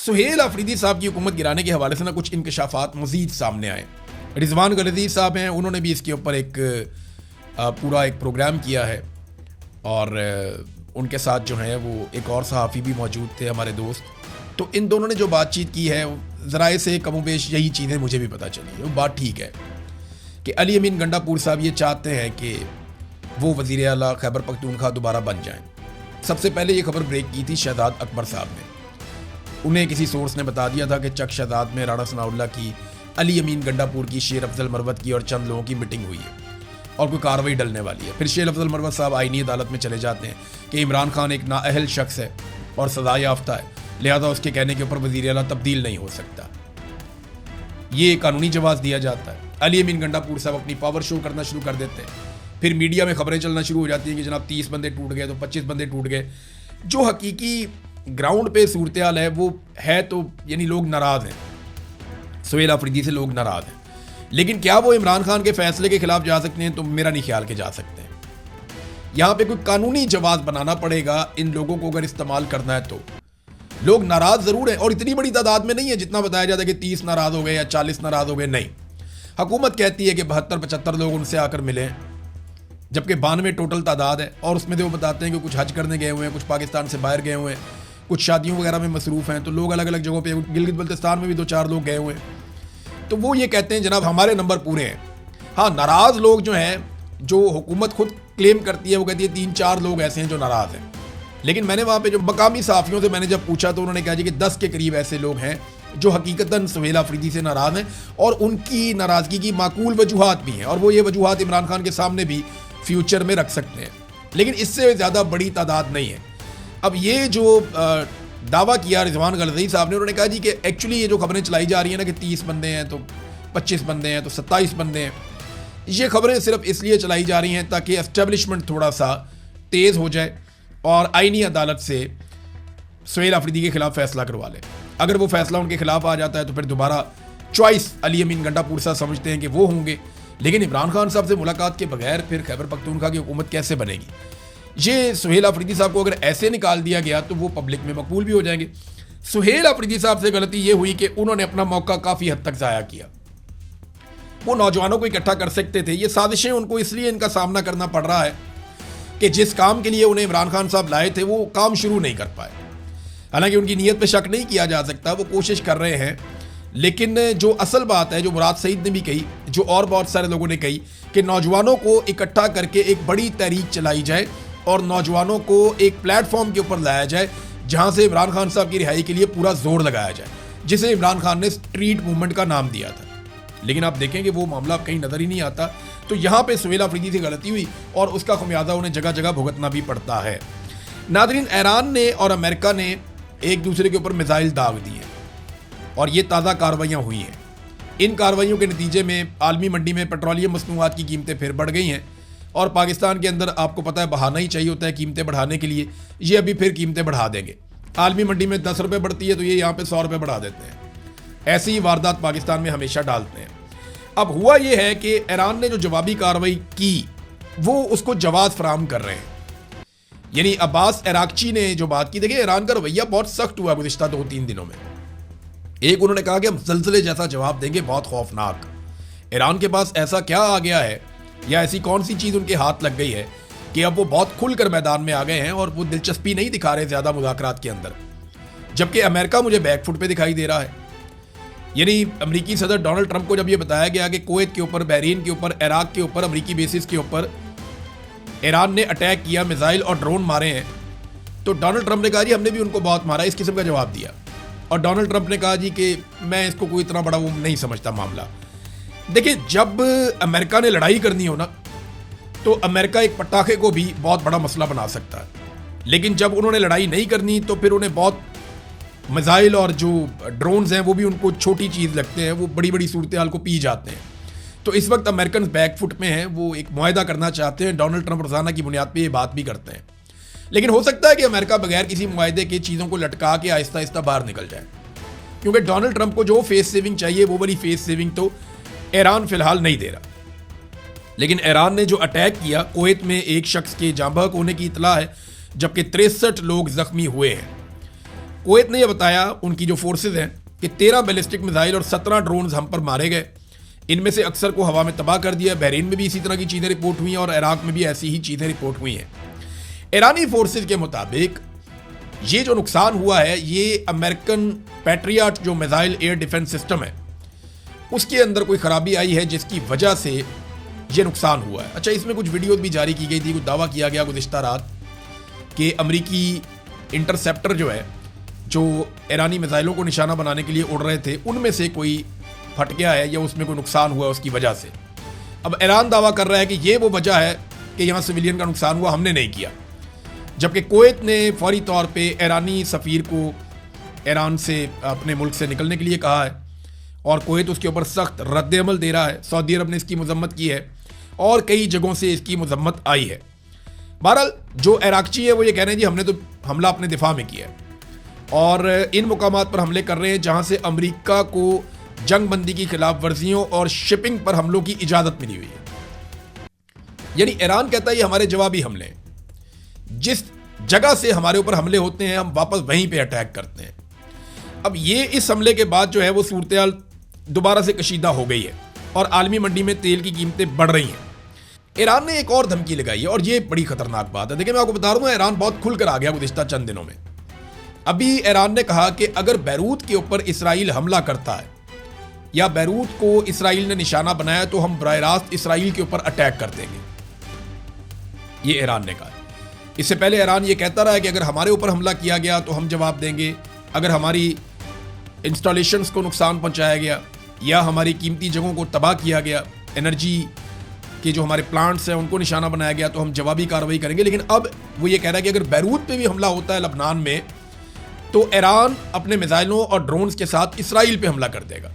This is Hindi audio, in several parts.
सुहेल अफरीदी साहब की हुकूमत गिराने के हवाले से ना कुछ इंकशाफात मजीद सामने आए। रिजवान गलजी साहब हैं, उन्होंने भी इसके ऊपर एक पूरा एक प्रोग्राम किया है और उनके साथ जो है वो एक और सहाफ़ी भी मौजूद थे, हमारे दोस्त। तो इन दोनों ने जो बातचीत की है ज़राए से कमोबेश यही चीज़ें मुझे भी पता चली है। वो बात ठीक है कि अली अमीन गंडापुर साहब ये चाहते हैं कि वो वज़ीर आला खैबर पख्तूनख्वा दोबारा बन जाएं। सबसे पहले ये खबर ब्रेक की थी शहजाद अकबर साहब ने। उन्हें किसी सोर्स ने बता दिया था कि चक शहजाद में राणा सनाउल्लाह की, अली अमीन गंडापुर की, शेर अफजल मरवत की और चंद लोगों की मीटिंग हुई है और कोई कार्रवाई डलने वाली है। फिर शेर अफजल मरवत साहब आईनी अदालत में चले जाते हैं कि इमरान खान एक नाअहल शख्स है और सज़ा याफ्ता है, लिहाजा उसके कहने के ऊपर वज़ीर आला तब्दील नहीं हो सकता। ये कानूनी जवाब दिया जाता है। अली अमीन गंडापुर साहब अपनी पावर शो करना शुरू कर देते हैं। फिर मीडिया में खबरें चलना शुरू हो जाती हैं कि जनाब 30 बंदे टूट गए तो 25 बंदे टूट गए। जो हकीकी ग्राउंड पे सूरत हाल है वो है तो यानी लोग नाराज़ हैं, सुहेल अफरीदी से लोग नाराज़ हैं। लेकिन क्या वो इमरान खान के फैसले के खिलाफ जा सकते हैं? तो मेरा नहीं ख्याल के जा सकते हैं। यहाँ पे कोई कानूनी जवाब बनाना पड़ेगा इन लोगों को अगर इस्तेमाल करना है तो। लोग नाराज़ ज़रूर हैं और इतनी बड़ी तादाद में नहीं है जितना बताया जाता है कि 30 नाराज़ हो गए या 40 नाराज़ हो गए। नहीं, हुकूमत कहती है कि 72-75 लोग उनसे आकर मिले, जबकि 92 टोटल तादाद है। और उसमें वो बताते हैं कि कुछ हज करने गए हुए हैं, कुछ पाकिस्तान से बाहर गए हुए हैं, कुछ शादियों वगैरह में मसरूफ़ हैं। तो लोग अलग अलग जगहों पे, गिलगित बल्तिस्तान में भी 2-4 लोग गए हुए हैं। तो वो ये कहते हैं जनाब हमारे नंबर पूरे हैं। हाँ, नाराज़ लोग जो हैं, जो हुकूमत खुद क्लेम करती है, वो कहती है 3-4 लोग ऐसे हैं जो नाराज़ हैं। लेकिन मैंने वहाँ पे जो मकामी सहाफ़ियों से मैंने जब पूछा तो उन्होंने कहा जी कि 10 के करीब ऐसे लोग हैं जो हकीकतन सुहेल अफरीदी से नाराज़ हैं और उनकी नाराज़गी की माकूल वजूहात भी हैं और वो ये वजूहात इमरान खान के सामने भी फ्यूचर में रख सकते हैं, लेकिन इससे ज़्यादा बड़ी तादाद नहीं है। अब ये जो दावा किया रिजवान गलजी साहब ने, उन्होंने कहा जी कि एक्चुअली ये जो खबरें चलाई जा रही हैं ना कि 30 बंदे हैं तो 25 बंदे हैं तो 27 बंदे हैं, ये खबरें सिर्फ इसलिए चलाई जा रही हैं ताकि एस्टेब्लिशमेंट थोड़ा सा तेज़ हो जाए और आईनी अदालत से सुहेल अफरीदी के खिलाफ फैसला करवा ले। अगर वो फैसला उनके खिलाफ आ जाता है तो फिर दोबारा चॉइस अली अमीन गंडापुर साहब समझते हैं कि वो होंगे। लेकिन इमरान खान साहब से मुलाकात के बगैर फिर खैबर पख्तूनख्वा की हुकूमत कैसे बनेगी? ये सुहेल अफरीदी साहब को अगर ऐसे निकाल दिया गया तो वो पब्लिक में मकबूल भी हो जाएंगे। सुहेल अफरीदी साहब से गलती ये हुई कि उन्होंने अपना मौका काफ़ी हद तक ज़ाया किया। वो नौजवानों को इकट्ठा कर सकते थे। ये साजिशें उनको इसलिए इनका सामना करना पड़ रहा है कि जिस काम के लिए उन्हें इमरान खान साहब लाए थे वो काम शुरू नहीं कर पाए। हालांकि उनकी नीयत पे शक नहीं किया जा सकता, वो कोशिश कर रहे हैं। लेकिन जो असल बात है, जो मुराद सईद ने भी कही, जो और बहुत सारे लोगों ने कही, कि नौजवानों को इकट्ठा करके एक बड़ी तहरीक चलाई जाए और नौजवानों को एक प्लेटफॉर्म के ऊपर लाया जाए जहां से इमरान खान साहब की रिहाई के लिए पूरा जोर लगाया जाए, जिसे इमरान खान ने स्ट्रीट मूवमेंट का नाम दिया था। लेकिन आप देखें कि वो मामला कहीं नज़र ही नहीं आता। तो यहाँ पे सुहेल अफरीदी से गलती हुई और उसका खमियाजा उन्हें जगह जगह भुगतना भी पड़ता है। नादरीन, ईरान ने और अमेरिका ने एक दूसरे के ऊपर मिसाइल दाग दिए और ये ताज़ा कार्रवाइयाँ हुई हैं। इन कार्रवाइयों के नतीजे में आलमी मंडी में पेट्रोलियम मसनूआत की कीमतें फिर बढ़ गई हैं और पाकिस्तान के अंदर आपको पता है बहाना ही चाहिए होता है कीमतें बढ़ाने के लिए। ये अभी फिर कीमतें बढ़ा देंगे। आलमी मंडी में 10 रुपये बढ़ती है तो ये यहाँ पे 100 रुपये बढ़ा देते हैं। ऐसी ही वारदात पाकिस्तान में हमेशा डालते हैं। अब हुआ ये है कि ईरान ने जो जवाबी कार्रवाई की वो उसको जवाब फराहम कर रहे हैं। यानी अब्बास अरागची ने जो बात की, देखिए ईरान का रवैया बहुत सख्त हुआ गुज़िश्ता 2-3 दिनों में। एक, उन्होंने कहा कि हम ज़लज़ले जैसा जवाब देंगे, बहुत खौफनाक। ईरान के पास ऐसा क्या आ गया है या ऐसी कौन सी चीज़ उनके हाथ लग गई है कि अब वो बहुत खुलकर मैदान में आ गए हैं और वो दिलचस्पी नहीं दिखा रहे ज़्यादा मुज़ाकरात के अंदर। जबकि अमेरिका मुझे बैकफुट पे दिखाई दे रहा है। यानी अमेरिकी सदर डोनाल्ड ट्रंप को जब ये बताया गया कि कुवैत के ऊपर, बहरीन के ऊपर, इराक के ऊपर अमेरिकी बेसिस के ऊपर ईरान ने अटैक किया, मिसाइल और ड्रोन मारे हैं, तो डोनाल्ड ट्रंप ने कहा जी हमने भी उनको बहुत मारा, इस किस्म का जवाब दिया। और डोनाल्ड ट्रंप ने कहा जी कि मैं इसको कोई इतना बड़ा वो नहीं समझता मामला। देखिए, जब अमेरिका ने लड़ाई करनी हो ना तो अमेरिका एक पटाखे को भी बहुत बड़ा मसला बना सकता है, लेकिन जब उन्होंने लड़ाई नहीं करनी तो फिर उन्हें बहुत मिसाइल और जो ड्रोन्स हैं वो भी उनको छोटी चीज़ लगते हैं, वो बड़ी बड़ी सूरत हाल को पी जाते हैं। तो इस वक्त अमेरिकन बैकफुट में हैं, वो एक मुआहदा करना चाहते हैं। डोनाल्ड ट्रंप रोज़ाना की बुनियाद पे ये बात भी करते हैं। लेकिन हो सकता है कि अमेरिका बगैर किसी मुआहदे के चीज़ों को लटका के आहिस्ता आहिस्ता बाहर निकल जाए, क्योंकि डोनाल्ड ट्रंप को जो फेस सेविंग चाहिए वो वाली फेस सेविंग तो ईरान फिलहाल नहीं दे रहा। लेकिन ईरान ने जो अटैक किया, कुवैत में एक शख्स के जाँ बहक होने की इतला है, जबकि 63 लोग जख्मी हुए हैं। कुवैत ने यह बताया, उनकी जो फोर्सेज हैं, कि 13 बैलिस्टिक मिसाइल और 17 ड्रोन्स हम पर मारे गए। इनमें से अक्सर को हवा में तबाह कर दिया। बहरीन में भी इसी तरह की चीज़ें रिपोर्ट हुई हैं और इराक में भी ऐसी ही चीज़ें रिपोर्ट हुई हैं। ईरानी फोर्सेज के मुताबिक ये जो नुकसान हुआ है, ये अमेरिकन पैट्रियट जो मिसाइल एयर डिफेंस सिस्टम है उसके अंदर कोई खराबी आई है जिसकी वजह से ये नुकसान हुआ है। अच्छा, इसमें कुछ वीडियोज भी जारी की गई थी, कुछ दावा किया गया गुज़िश्ता रात कि अमरीकी इंटरसेप्टर जो है, जो ईरानी मिसाइलों को निशाना बनाने के लिए उड़ रहे थे, उनमें से कोई फट गया है या उसमें कोई नुकसान हुआ है उसकी वजह से। अब ईरान दावा कर रहा है कि ये वो वजह है कि यहाँ सिविलियन का नुकसान हुआ, हमने नहीं किया। जबकि कुवैत ने फौरी तौर पे ईरानी सफ़ीर को ईरान से अपने मुल्क से निकलने के लिए कहा है और कुवैत उसके ऊपर सख्त रद्द-ए-अमल दे रहा है। सऊदी अरब ने इसकी मजम्मत की है और कई जगहों से इसकी मजम्मत आई है। बहरहाल जो इराकची है वो ये कह रहे हैं जी हमने तो हमला अपने दिफा में किया है और इन मुकामात पर हमले कर रहे हैं जहाँ से अमरीका को जंग बंदी की खिलाफ वर्जियों और शिपिंग पर हमलों की इजाज़त मिली हुई है। यानी ईरान कहता है ये हमारे जवाबी हमले हैं, जिस जगह से हमारे ऊपर हमले होते हैं हम वापस वहीं पे अटैक करते हैं। अब ये इस हमले के बाद जो है वो सूरत-ए-हाल दोबारा से कशीदा हो गई है और आलमी मंडी में तेल की कीमतें बढ़ रही हैं। ईरान ने एक और धमकी लगाई है और ये बड़ी खतरनाक बात है। देखिए, मैं आपको बता रहा हूँ, ईरान बहुत खुलकर आ गया गुज़िश्ता चंद दिनों में। अभी ईरान ने कहा कि अगर बैरूत के ऊपर इसराइल हमला करता है या बैरूत को इसराइल ने निशाना बनाया तो हम बराह रास्त इसराइल के ऊपर अटैक कर देंगे। ये ईरान ने कहा। इससे पहले ईरान ये कहता रहा है कि अगर हमारे ऊपर हमला किया गया तो हम जवाब देंगे, अगर हमारी इंस्टॉलेशंस को नुकसान पहुंचाया गया या हमारी कीमती जगहों को तबाह किया गया, एनर्जी के जो हमारे प्लांट्स हैं उनको निशाना बनाया गया, तो हम जवाबी कार्रवाई करेंगे। लेकिन अब वो ये कह रहा है कि अगर बैरूत पे भी हमला होता है लबनान में, तो ईरान अपने मिसाइलों और ड्रोन्स के साथ इसराइल पे हमला कर देगा।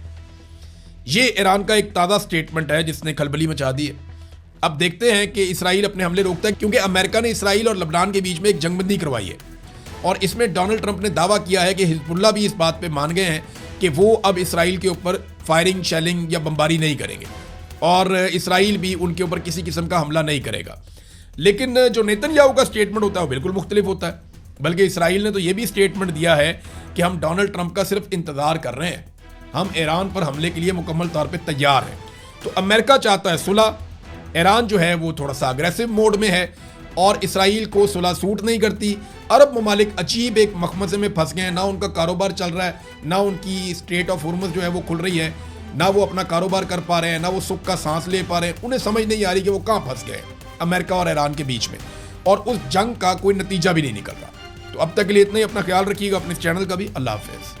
ये ईरान का एक ताज़ा स्टेटमेंट है जिसने खलबली मचा दी है। अब देखते हैं कि इसराइल अपने हमले रोकता है, क्योंकि अमेरिका ने इसराइल और लबनान के बीच में एक जंगबंदी करवाई है और इसमें डोनाल्ड ट्रंप ने दावा किया है कि हिजबुल्लाह भी इस बात पे मान गए हैं कि वो अब इसराइल के ऊपर फायरिंग, शेलिंग या बमबारी नहीं करेंगे और इसराइल भी उनके ऊपर किसी किस्म का हमला नहीं करेगा। लेकिन जो नेतन्याहू का स्टेटमेंट होता है वो बिल्कुल मुख्तलिफ होता है। बल्कि इसराइल ने तो ये भी स्टेटमेंट दिया है कि हम डोनाल्ड ट्रंप का सिर्फ इंतज़ार कर रहे हैं, हम ईरान पर हमले के लिए मुकम्मल तौर पर तैयार हैं। तो अमेरिका चाहता है सुलह, ईरान जो है वो थोड़ा सा अग्रेसिव मोड में है और इसराइल को सुलह सूट नहीं करती। अरब ममालिक अजीब एक मखमसे में फंस गए हैं, ना उनका कारोबार चल रहा है, ना उनकी स्ट्रेट ऑफ हुर्मुज़ जो है वो खुल रही है, ना वो अपना कारोबार कर पा रहे हैं, ना वो सुख का सांस ले पा रहे हैं। उन्हें समझ नहीं आ रही कि वो कहाँ फंस गए अमेरिका और ईरान के बीच में, और उस जंग का कोई नतीजा भी नहीं निकल रहा। तो अब तक के लिए इतना ही। अपना ख्याल रखिएगा, अपने चैनल का भी। अल्लाह हाफिज़।